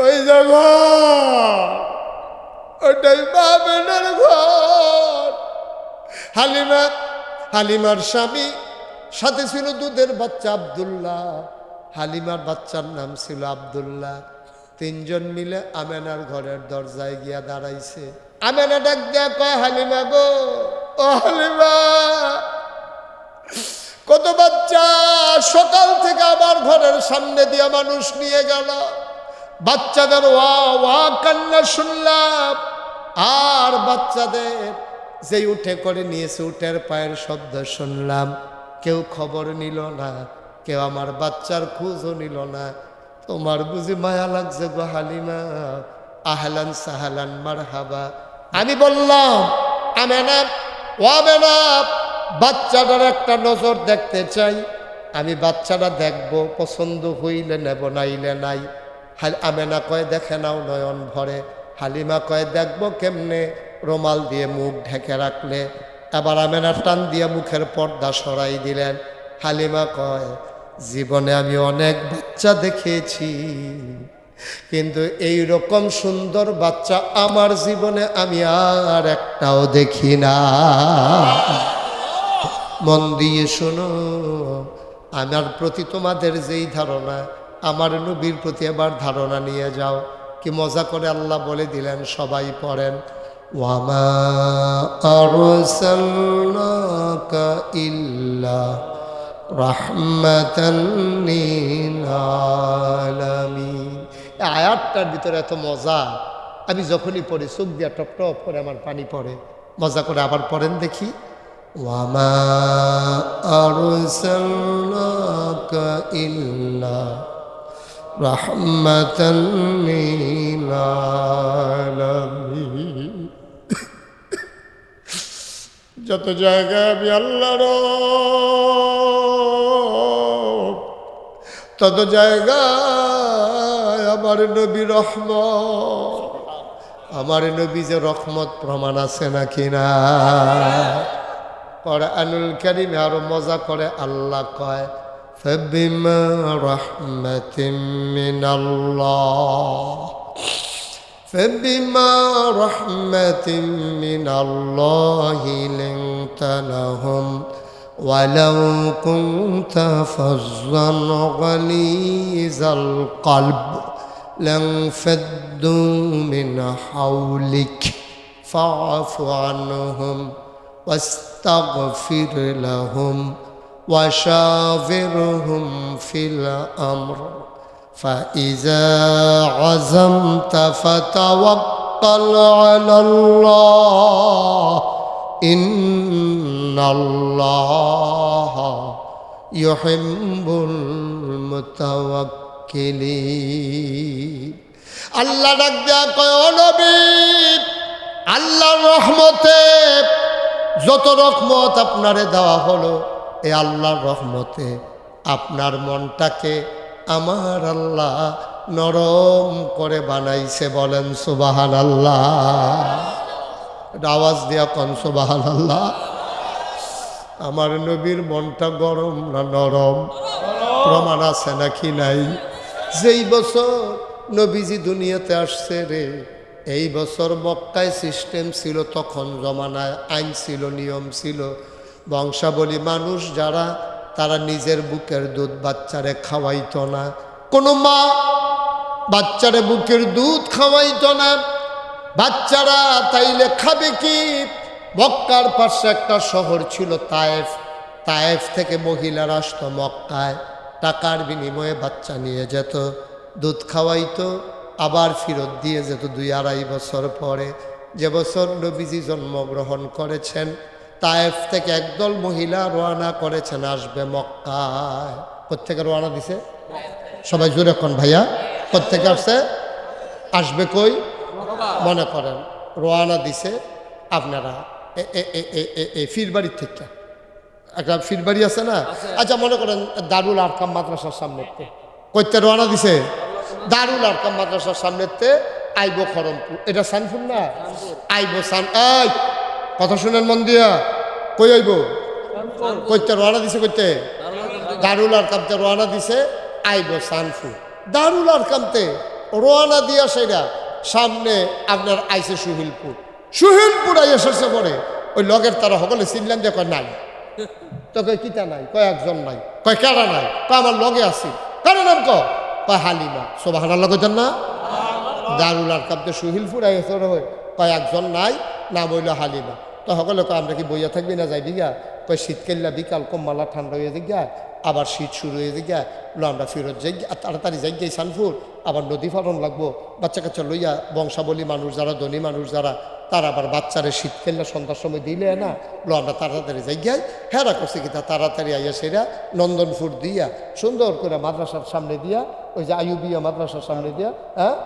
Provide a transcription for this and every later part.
ওই যে ঘর, ওটাই মা বোনের ঘর। হালিমার স্বামী সাথে ছিল দুধের বাচ্চা আব্দুল্লাহ। হালিমার বাচ্চার নাম ছিল আব্দুল্লাহ। তিনজন মিলে আমেনার ঘরের দরজায় গিয়া দাঁড়াইছে। আমেনা ডাক দিয়া কয়, হালিমা গো, ও হালিমা, কত বাচ্চা সকাল থেকে আমার ঘরের সামনে দিয়া মানুষ নিয়ে গেল, বাচ্চাদের ওয়া ওয়া কান্না শুনলাম, আর বাচ্চাদের যে উঠে করে নিয়েছে উঠের পায়ের শব্দ শুনলাম, কেউ খবর নিল না, কেউ আমার বাচ্চার খোঁজও নিল না। তোমার বুঝি মায়া লাগছে গো হালিমা? আহলান সাহালান মারহাবা। আমি বললাম, আমেনা, ও আমেনা, বাচ্চাটার একটা নজর দেখতে চাই, আমি বাচ্চাটা দেখব, পছন্দ হইলে নেব, নাইলে নাই। আমেনা কয়, দেখে নাও নয়ন ভরে। হালিমা কয়, দেখবো কেমনে? রুমাল দিয়ে মুখ ঢেকে রাখলে। আবার আমেনা টান দিয়ে মুখের পর্দা সরাই দিলেন। হালিমা কয়, জীবনে আমি অনেক বাচ্চা দেখেছি, কিন্তু এই রকম সুন্দর বাচ্চা আমার জীবনে আমি আর একটাও দেখি না। মন দিয়ে শোনো, আমার প্রতি তোমাদের যেই ধারণা, আমার নবীর প্রতি এবার ধারণা নিয়ে যাও। কি মজা করে আল্লাহ বলে দিলেন, সবাই পড়েন, ওয়ামা আরসালনাকা ইল্লা রাহমাতাল লিল আলামিন। এই আয়াতটার ভিতরে এত মজা, আমি যখনই পড়ি চোখ দিয়া টপ টপ করে আমার পানি পড়ে। মজা করে আবার পড়েন দেখি, ওয়ামা আরসালনাকা ইল্লা রাহমাতাল লিল আলামিন। যত জায়গায় আমি আল্লাহর, তত জায়গায় আমার নবী রহমত। আমার নবী যে রহমত প্রমাণ আছে নাকি না? কুরআনুল কারীমে আরো মজা করে আল্লাহ কয়, ফাবিমা রাহমাতিম মিনাল্লাহ, ফাবিমা রাহমাতিম মিনাল্লাহি লিনতা লাহুম ওয়ালাউ কুনতা ফাজ্জান গালিজাল কলব লানফাদ্দু মিন হাওলিক ফাআফু আনহুম واستغفر لهم وشاورهم في الأمر فإذا عزمت فتوكل على الله إن الله يحب المتوكلين। আল্লাহ ডাক দেয়া কয়, ও নবী, আল্লাহর রহমতে যত রহমত আপনারে দেওয়া হলো, এই আল্লাহর রহমতে আপনার মনটাকে আমার আল্লাহ নরম করে বানাইছে। বলেন সুবহানাল্লাহ। আওয়াজ দিয়া কোন সুবহানাল্লাহ। আমার নবীর মনটা গরম না নরম? প্রমাণ আছে নাকি নাই? যেই বছর নবীজি দুনিয়াতে আসছে রে, এই বছর মক্কায় সিস্টেম ছিল, তখন জমানায় আইন ছিল, নিয়ম ছিল, বংশাবলী মানুষ যারা, তারা নিজের বুকের দুধ বাচ্চারে খাওয়াইতো না। কোনো মা বাচ্চারে বুকের দুধ খাওয়াইতো না। বাচ্চারা তাইলে খাবে কি? মক্কার পাশে একটা শহর ছিল তায়েফ, তায়েফ থেকে মহিলারা আসতো মক্কায়, টাকার বিনিময়ে বাচ্চা নিয়ে যেত, দুধ খাওয়াইতো, আবার ফেরত দিয়ে যেত 2-2.5 বছর পরে। যে বছর নবীজি জন্মগ্রহণ করেছেন, তায়েফ থেকে একদল মহিলা রওনা করেছেন আসবে মক্কায়। কোত্থেকে রওনা দিছে? সবাই জোরে কোন ভাইয়া, কোত্থেকে আসছে? আসবে কই? মনে করেন রওনা দিছে আপনারা এই ফিরবাড়ির থেকে, একটা ফিরবাড়ি আছে না? আচ্ছা মনে করেন দারুল আরকাম মাদ্রাসার সামনেতে কইতে রওনা দিছে, দারুল আরকাম মাদ্রাসার সামনেতে আইব খরমপুর, এটা সানপুর না? আইব সান, এই কথা শুনেন মন দিয়া, কই আইব? কইতে রওনা দিছে, কইতে দারুল আরকামতে রওনা দিছে, আইব সানপুর। দারুল আরকামতে রোয়ানা দিয়া সেটা সামনে আপনার আইসে সুহিলপুর আইয়া শেষে পরে ওই লগের তারা সকলে চিনলেন যে কয় নাই, তো কয় কিতা নাই, কয় একজন নাই, কয় কেডা নাই, কয় আমার লগে আছি, কারো নাম কয় হালিমা। সুবহানাল্লাহ কইতেন না? দারুল আরকামতে সুহিলপুর আইয়া কয় একজন নাই, নাম হইল হালিমা। তো সকলে কয় আমরা কি বইয়া থাকবি না যাই দিঘা, কয় শীতকাল্লা বিকাল কম্মালা ঠান্ডা হয়ে দিঘা, আবার শীত শুরু হয়ে দিঘা, আমরা ফেরত যাই তাড়াতাড়ি যাই গিয়ে সানফুর, আবার নদী ফারণ লাগবো, বাচ্চা কাচ্চা লইয়া বংশাবলী মানুষ যারা ধনী মানুষ যারা তারা আবার বাচ্চারে শীতকাল্লা সন্ধ্যার সময় দিলে না, আমরা তাড়াতাড়ি যাই গিয়ে হেরা করছে কি তা তাড়াতাড়ি আইয়া সেরা নন্দনপুর দিয়া সুন্দর করে মাদ্রাসার সামনে দিয়া, ওই যে আইয়ুবিয়া মাদ্রাসার সামনে দিয়া, হ্যাঁ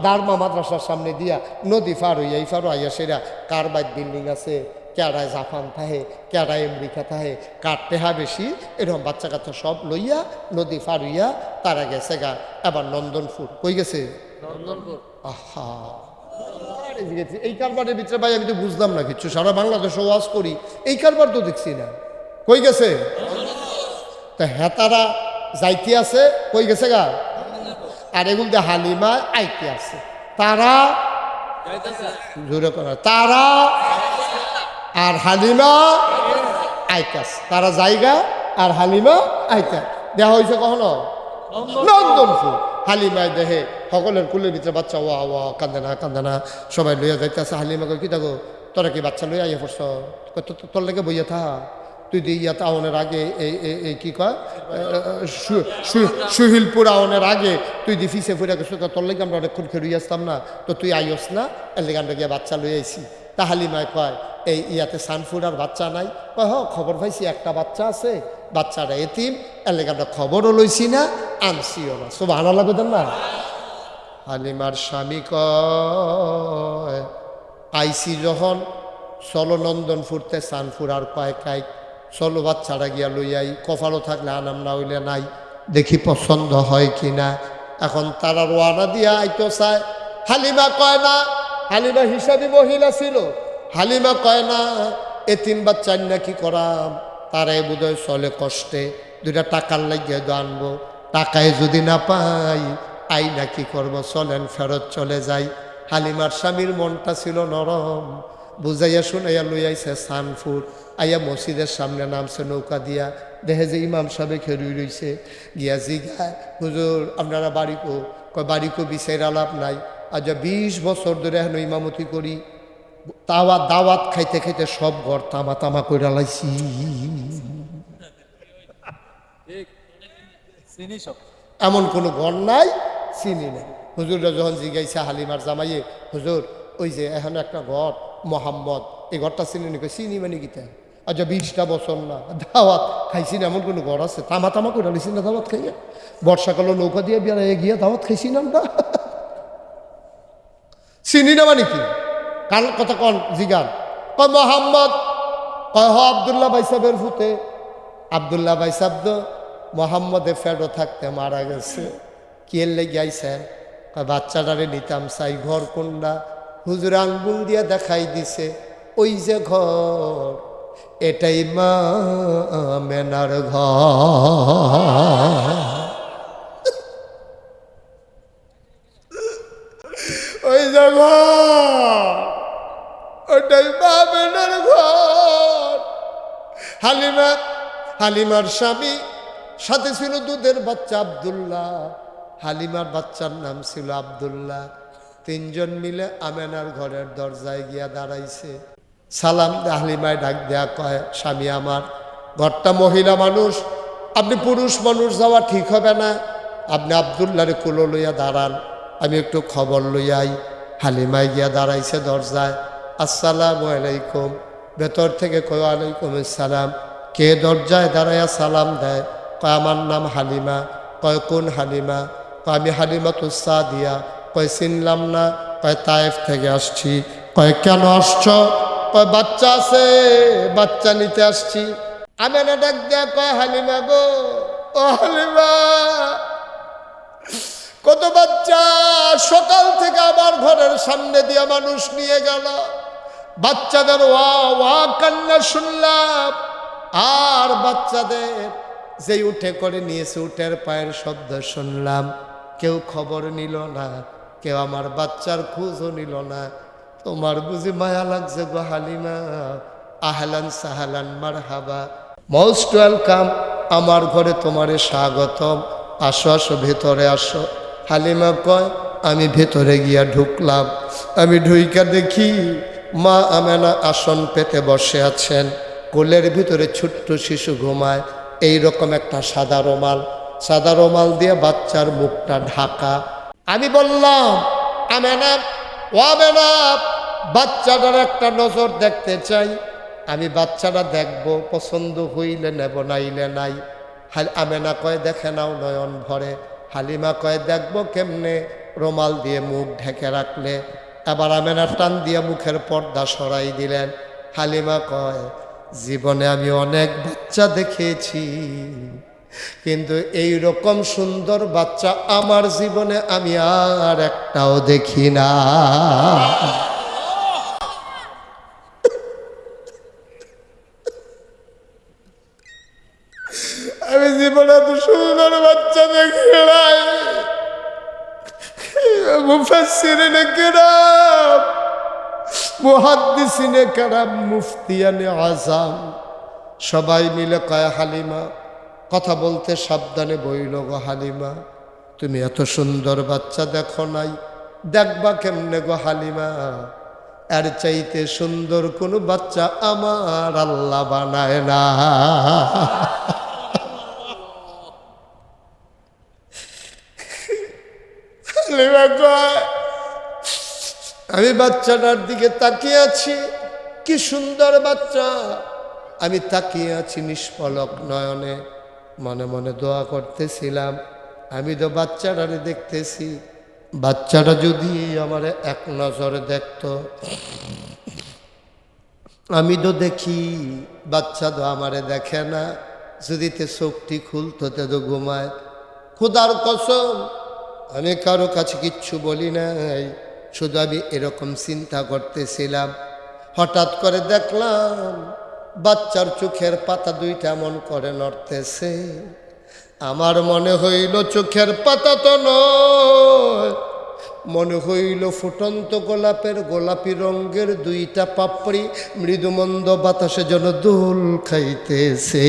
দারমা মাদ্রাসার সামনে দিয়া নদী ফার হইয়া এই ফারো আইয়া সেরা কার বাইক বিল্ডিং আছে, কেডায় জাপান থাহে, কেডায় আমেরিকা থাহে, কার টেহা বেশি, এরকম বাচ্চা কাচ্চা সব লইয়া নদী ফার হইয়া তারা গেছে গা এবার নন্দনপুর। কই গেছে? নন্দনপুর। আহা, এই কারবারের ভিতরে ভাই আমি তো বুঝলাম না কিছু, সারা বাংলাদেশে ওয়াজ করি, এই কারবার তো দেখছি না। কই গেছে? তা হেতারা যাইতে আছে, কই গেছে গা? আর এগুলো যে হালিমা আইতে আছে, তারা জোরে করা, তারা আর হালিমা আইতে আছে, তারা জায়গা আর হালিমা আইতে দেওয়া হয়েছে কখনো নন্দনপুর। হালিমায় দেহে সকলের কুলের ভিতরে বাচ্চা ওয়া ওয়া কান্দে না সবাই লইয়া যাইতেছে। হালিমাকে কি থাকো তোরা কি বাচ্চা লইয়া আইয়া পড়ছ, তোর লেগে বইয়া থা, তুই দিয়ে ইয়াত আওনের আগে এই কি কয় সুহিলপুর আওনের আগে তুই দি ফিসে ফুরে গেছো, তোর লেগে আমরা অনেকক্ষণ খেড়ুই আসতাম না, তো তুই আইস না, এর লেগে আমরা গিয়ে বাচ্চা লই আইছি। তা হালিমায় কয় এই ইয়াতে সানফুর আর বাচ্চা নাই, কয় হ খবর পাইছি একটা বাচ্চা আছে, বাচ্চাটা এতিম, এর লেগে আমরা খবরও লইছি না আনছিও না। সুবহানাল্লাহ কইতেন না? হালিমার স্বামী কয় আইসি যখন চলো নন্দনপুরতে সানফুর আর কয় কাই চলো বাচ্চারা গিয়া লইয়াই, কপালও থাকলে আনাম না হইলে নাই, দেখি পছন্দ হয় কি না। এখন তারা রোয়ানা দিয়া আইতো চায়, হালিমা কয় না, হালিমা হিসাবি মহিলা ছিল, হালিমা কয় না এতিম বাচ্চা না কি করাম, তারাই বোধহয় চলে কষ্টে, দুইটা টাকার লাগিয়ে আনবো, টাকায় যদি না পাই আই না কি করবো, চলেন ফেরত চলে যাই। হালিমার স্বামীর মনটা ছিল নরম, বুঝাইয়া শুনাইয়া লইয়াইছে সানফুর, আইয়া মসজিদের সামনে নামছে নৌকা দিয়া, দেখে যে ইমাম সাহেব খেরুই রইছে, গিয়া জিগায় হুজুর আপনারা বাড়িকো, কয় বাড়িকো বিচার আলাপ নাই, আজ 20 বছর ধরে এখন ইমামতি করি, দাওয়াত খাইতে খাইতে সব ঘর তামা কইরা লাইছি, এমন কোনো ঘর নাই চিনি নাই। হুজুররা যখন জিগাইছে হালিমার জামাইয়ে, হুজুর ওই যে এখন একটা ঘর মোহাম্মদ, এই ঘরটা চিনি নাকি? চিনি মানে গীতা, আচ্ছা 20টা বছর না দাওয়াত খাইছি না, এমন কোনো ঘর আছে? তামা করে লিছি না দাওয়াত খাইয়া, বর্ষাকালে নৌকা দিয়ে বেড়াইয়া গিয়া দাওয়াত খাইছি না আমরা, চিনি না মানে কি? কার কথা কন জিগান, কয় মোহাম্মদ, কয় হ আবদুল্লাহ ভাই সাহেবের ফুতে, আবদুল্লাহ ভাই সাহেব তো মোহাম্মদে ফেডো থাকতে মারা গেছে, কি এর লেগে আইছেন? কয় বাচ্চাটারে নিতাম চাই, ঘর কোনটা? হুজুর আঙ্গুল দিয়া দেখাই দিছে, ওই যে ঘর, এটাই মা মেনার ঘর, ওই যে ঘর, ওটাই মা মেনার ঘর। হালিমার স্বামী সাথে ছিল দুধের বাচ্চা আব্দুল্লাহ, হালিমার বাচ্চার নাম ছিল আব্দুল্লাহ। 3 জন মিলে আমেনার ঘরের দরজায় গিয়া দাঁড়াইছে, সালাম হালিমায় ডাক দেয়া, কয় স্বামী আমার, ঘরটা মহিলা মানুষ, আপনি পুরুষ মানুষ যাওয়া ঠিক হবে না, আপনি আব্দুল্লাহরে কুলো লইয়া দাঁড়ান, আমি একটু খবর লইয়াই। হালিমায় গিয়া দাঁড়াইছে দরজায়, আসসালামু আলাইকুম, ভেতর থেকে কয় আলাইকুম আসসালাম। কে দরজায় দাঁড়াইয়া সালাম দেয়? কয় আমার নাম হালিমা। কয় কোন হালিমা? কয় আমি হালিমাতুস সাদিয়া। কয় চিনলাম না। কয় তায়েফ থেকে আসছি। কয় কেন আসছ? কয় বাচ্চা আছে, বাচ্চা নিতে আসছি। আমেনা ডাক দেয়া কয় হালিমা গো, ও হালিমা, কত বাচ্চা সকাল থেকে আমার ঘরের সামনে দিয়ে মানুষ নিয়ে গেল, বাচ্চাদের ওয়া ওয়া কান্না শুনলাম, আর বাচ্চাদের যেই উঠে করে নিয়েছে উঠের পায়ের শব্দ শুনলাম, কেউ খবর নিল না, কেউ আমার বাচ্চার খোঁজও নিল না। তোমার বুঝি মায়া লাগছে গো হালিমা? আহলান সাহালান মারহাবা, মোস্ট ওয়েলকাম, আমার ঘরে তোমারে স্বাগতম, আসো আসো ভেতরে আসো। হালিমা কয়, আমি ভেতরে গিয়া ঢুকলাম। আমি ঢুইকা দেখি মা আমেনা আসন পেতে বসে আছেন, কোলের ভিতরে ছোট্ট শিশু ঘুমায়। এই রকম একটা সাদা রুমাল দিয়ে বাচ্চার মুখটা ঢাকা। আমি বললাম, আমেনা, ও আমেনা, বাচ্চাটার একটা নজর দেখতে চাই। আমি বাচ্চাটা দেখব, পছন্দ হইলে নেব, নাইলে নাই। আমেনা কয়, দেখে নাও নয়ন ভরে। হালিমা কয়, দেখবো কেমনে? রুমাল দিয়ে মুখ ঢেকে রাখলে। এবার আমেনা টান দিয়ে মুখের পর্দা সরাই দিলেন। হালিমা কয়, জীবনে আমি অনেক বাচ্চা দেখেছি, কিন্তু এই রকম সুন্দর বাচ্চা আমার জীবনে আমি আর একটাও দেখি না। আমি জীবনে এত সুন্দর বাচ্চা দেখি নাই। মুফাসসিরিনে কিরাম, মুহাদ্দিসিনে কিরাম, মুফতিয়ানে আযম সবাই মিলে কয়, হালিমা, কথা বলতে সাবধানে বইল গো হালিমা, তুমি এত সুন্দর বাচ্চা দেখো নাই, দেখবা কেমনে গো হালিমা? এর চাইতে সুন্দর কোনো বাচ্চা আমার আল্লাহ বানায় না। আমি বাচ্চাটার দিকে তাকিয়ে আছি, কি সুন্দর বাচ্চা। আমি তাকিয়ে আছি নিষ্পলক নয়নে, মনে মনে দোয়া করতেছিলাম, আমি তো বাচ্চাটারে দেখতেছি, বাচ্চাটা যদি আমার এক নজরে দেখতো। আমি তো দেখি, বাচ্চা তো আমারে দেখে না, যদি তে চোখটি খুলতো তে তো ঘুমায়। খোদার কসম, আমি কারো কাছে কিচ্ছু বলি নাই, শুধু আমি এরকম চিন্তা করতেছিলাম। হঠাৎ করে দেখলাম বাচ্চার চোখের পাতা দুইটা এমন করে নড়তেছে। আমার মনে হইল চোখের পাতা তো নয়, মনে হইল ফুটন্ত গোলাপের গোলাপি রঙের দুইটা পাপড়ি মৃদুমন্দ বাতাসে যেন দোল খাইতেছে।